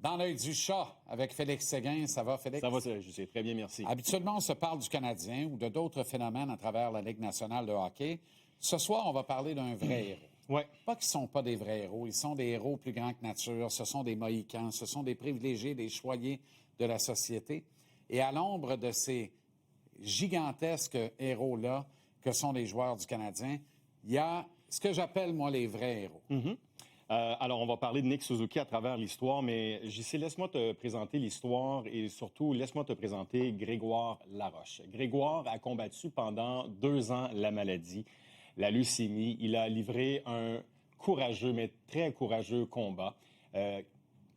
Dans l'œil du chat, avec Félix Séguin. Ça va, Félix? Ça va, je sais. Très bien, merci. Habituellement, on se parle du Canadien ou de d'autres phénomènes à travers la Ligue nationale de hockey. Ce soir, on va parler d'un vrai héros. Ouais. Pas qu'ils sont pas des vrais héros. Ils sont des héros plus grands que nature. Ce sont des Mohicans. Ce sont des privilégiés, des choyés de la société. Et à l'ombre de ces gigantesques héros-là que sont les joueurs du Canadien, il y a ce que j'appelle, moi, les vrais héros. Mm-hmm. Alors, on va parler de Nick Suzuki à travers l'histoire, mais JC, laisse-moi te présenter l'histoire et surtout, laisse-moi te présenter Grégoire Laroche. Grégoire a combattu pendant 2 ans la maladie, la leucémie. Il a livré un courageux, mais très courageux combat.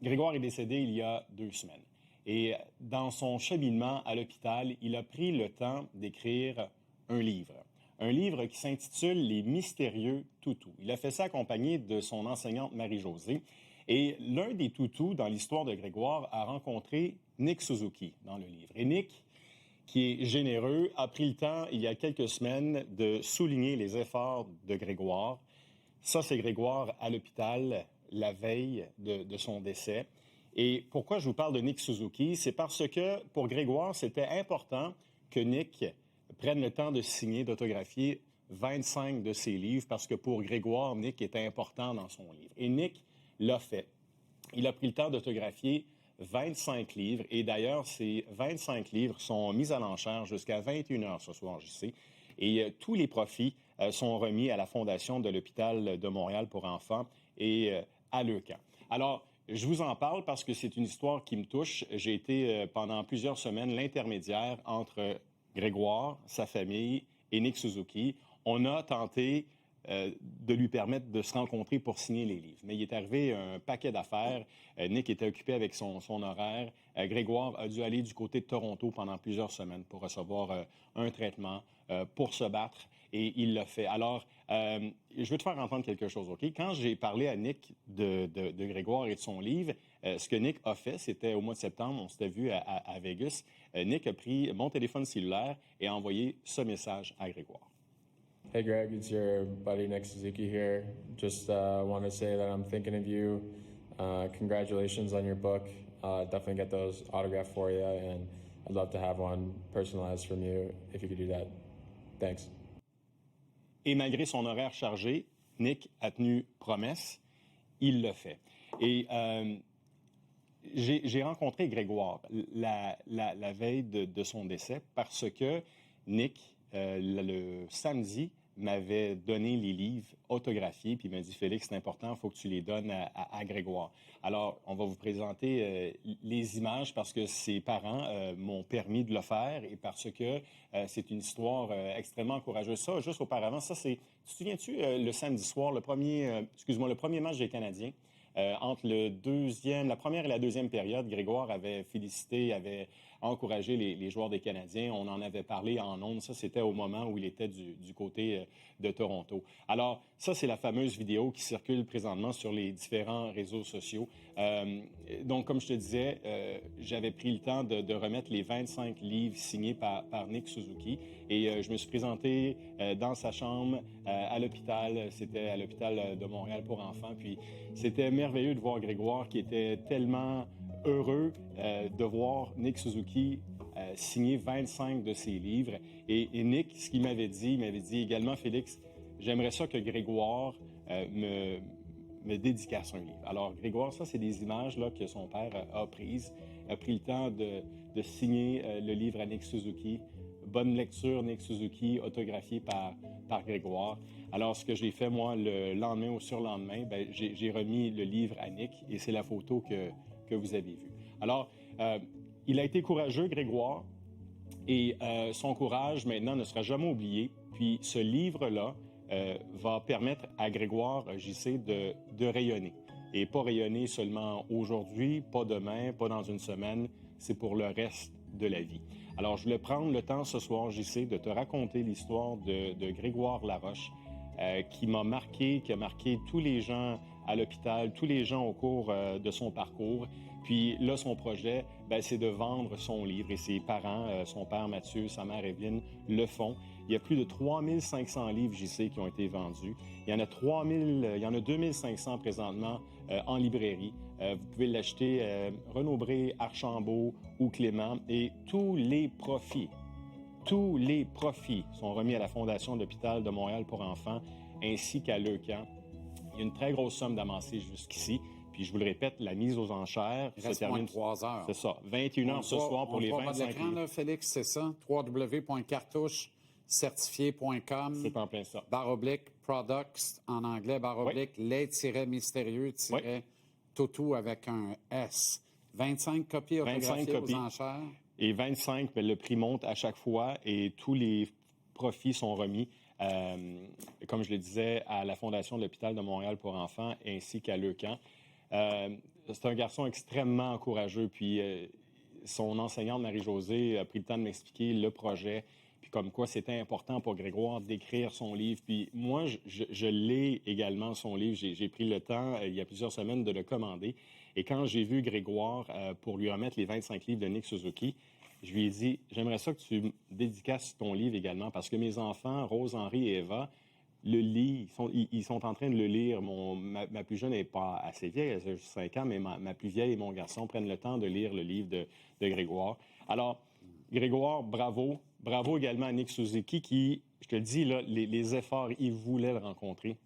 Grégoire est décédé il y a 2 semaines. Et dans son cheminement à l'hôpital, il a pris le temps d'écrire un livre. Un livre qui s'intitule « Les mystérieux toutous ». Il a fait ça accompagné de son enseignante Marie-Josée. Et l'un des toutous dans l'histoire de Grégoire a rencontré Nick Suzuki dans le livre. Et Nick, qui est généreux, a pris le temps, il y a quelques semaines, de souligner les efforts de Grégoire. Ça, c'est Grégoire à l'hôpital la veille de son décès. Et pourquoi je vous parle de Nick Suzuki? C'est parce que, pour Grégoire, c'était important que Nick prenne le temps de signer, d'autographier 25 de ses livres, parce que pour Grégoire, Nick était important dans son livre. Et Nick l'a fait. Il a pris le temps d'autographier 25 livres, et d'ailleurs, ces 25 livres sont mis à l'enchère jusqu'à 21 heures ce soir, JC. Et tous les profits sont remis à la Fondation de l'Hôpital de Montréal pour enfants et à Leucan. Alors, je vous en parle parce que c'est une histoire qui me touche. J'ai été pendant plusieurs semaines l'intermédiaire entre Grégoire, sa famille et Nick Suzuki. On a tenté de lui permettre de se rencontrer pour signer les livres. Mais il est arrivé un paquet d'affaires. Nick était occupé avec son horaire. Grégoire a dû aller du côté de Toronto pendant plusieurs semaines pour recevoir un traitement, pour se battre. Et il l'a fait. Alors, je veux te faire entendre quelque chose, OK? Quand j'ai parlé à Nick de Grégoire et de son livre, ce que Nick a fait, c'était au mois de septembre, on s'était vu à Vegas. Nick a pris mon téléphone cellulaire et a envoyé ce message à Grégoire. Hey Greg, it's your buddy Nick Suzuki here. Just want to say that I'm thinking of you. Congratulations on your book. Definitely get those autographed for you, and I'd love to have one personalized from you if you could do that. Thanks. Et malgré son horaire chargé, Nick a tenu promesse. Il l'a fait. Et j'ai rencontré Grégoire la veille de son décès parce que Nick, le samedi, m'avait donné les livres autographiés, puis il m'a dit « Félix, c'est important, il faut que tu les donnes à Grégoire ». Alors, on va vous présenter les images parce que ses parents m'ont permis de le faire et parce que c'est une histoire extrêmement courageuse. Ça, juste auparavant, ça c'est... Tu te souviens-tu, le samedi soir, le premier match des Canadiens, entre la première et la deuxième période, Grégoire avait félicité, avait encouragé les joueurs des Canadiens. On en avait parlé en ondes. Ça, c'était au moment où il était du côté de Toronto. Alors, ça, c'est la fameuse vidéo qui circule présentement sur les différents réseaux sociaux. Donc, comme je te disais, j'avais pris le temps de remettre les 25 livres signés par Nick Suzuki. Et je me suis présenté dans sa chambre à l'hôpital. C'était à l'hôpital de Montréal pour enfants. Puis, c'était merveilleux de voir Grégoire qui était tellement heureux de voir Nick Suzuki signer 25 de ses livres. Et Nick, ce qu'il m'avait dit, également, Félix, j'aimerais ça que Grégoire me dédicace un livre. Alors, Grégoire, ça, c'est des images là, que son père a prises. A pris le temps de signer le livre à Nick Suzuki. Bonne lecture, Nick Suzuki, autographié par Grégoire. Alors, ce que j'ai fait, moi, le lendemain ou surlendemain, j'ai remis le livre à Nick et c'est la photo que vous avez vue. Alors, il a été courageux, Grégoire, et son courage, maintenant, ne sera jamais oublié. Puis, ce livre-là va permettre à Grégoire, JC, de rayonner. Et pas rayonner seulement aujourd'hui, pas demain, pas dans une semaine, c'est pour le reste de la vie. Alors, je voulais prendre le temps ce soir, JC, de te raconter l'histoire de Grégoire Laroche, qui m'a marqué, qui a marqué tous les gens à l'hôpital, tous les gens au cours de son parcours. Puis là, son projet, c'est de vendre son livre et ses parents, son père Mathieu, sa mère Evelyne, le font. Il y a plus de 3500 livres, JC, qui ont été vendus. Il y en a 2500 présentement en librairie. Vous pouvez l'acheter Renaud-Bré, Archambault ou Clément. Et tous les profits sont remis à la Fondation de l'Hôpital de Montréal pour enfants ainsi qu'à Leucan. Il y a une très grosse somme d'amassée jusqu'ici. Puis je vous le répète, la mise aux enchères Il reste moins de 3 heures. C'est ça, 21h ce soir pour les 25 livres. Là, Félix, c'est ça? www.cartouchecertifié.com. C'est en plein ça. /products en anglais, /les-mystérieux-toutou avec un S. 25 copies autographiées aux enchères. Et 25, le prix monte à chaque fois et tous les profits sont remis, comme je le disais, à la Fondation de l'Hôpital de Montréal pour enfants ainsi qu'à Leucan. C'est un garçon extrêmement courageux. Puis son enseignante, Marie-Josée, a pris le temps de m'expliquer le projet, puis comme quoi c'était important pour Grégoire d'écrire son livre. Puis moi, je l'ai également, son livre. J'ai pris le temps, il y a plusieurs semaines, de le commander. Et quand j'ai vu Grégoire, pour lui remettre les 25 livres de Nick Suzuki, je lui ai dit, j'aimerais ça que tu dédicaces ton livre également, parce que mes enfants, Rose, Henri et Eva, le lit, ils sont en train de le lire. Ma plus jeune n'est pas assez vieille, elle a juste 5 ans, mais ma plus vieille et mon garçon prennent le temps de lire le livre de Grégoire. Alors, Grégoire, bravo. Bravo également à Nick Suzuki qui, je te le dis, là, les efforts, il voulait le rencontrer.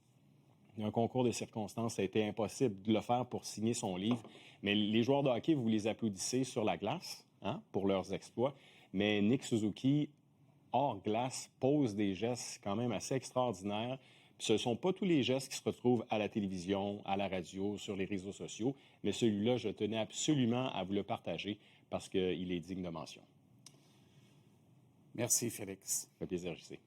Il y a un concours de circonstances, ça a été impossible de le faire pour signer son livre. Mais les joueurs de hockey, vous les applaudissez sur la glace pour leurs exploits. Mais Nick Suzuki, hors glace, pose des gestes quand même assez extraordinaires. Puis ce ne sont pas tous les gestes qui se retrouvent à la télévision, à la radio, sur les réseaux sociaux, mais celui-là, je tenais absolument à vous le partager parce qu'il est digne de mention. Merci, Félix. Ça fait plaisir, JC.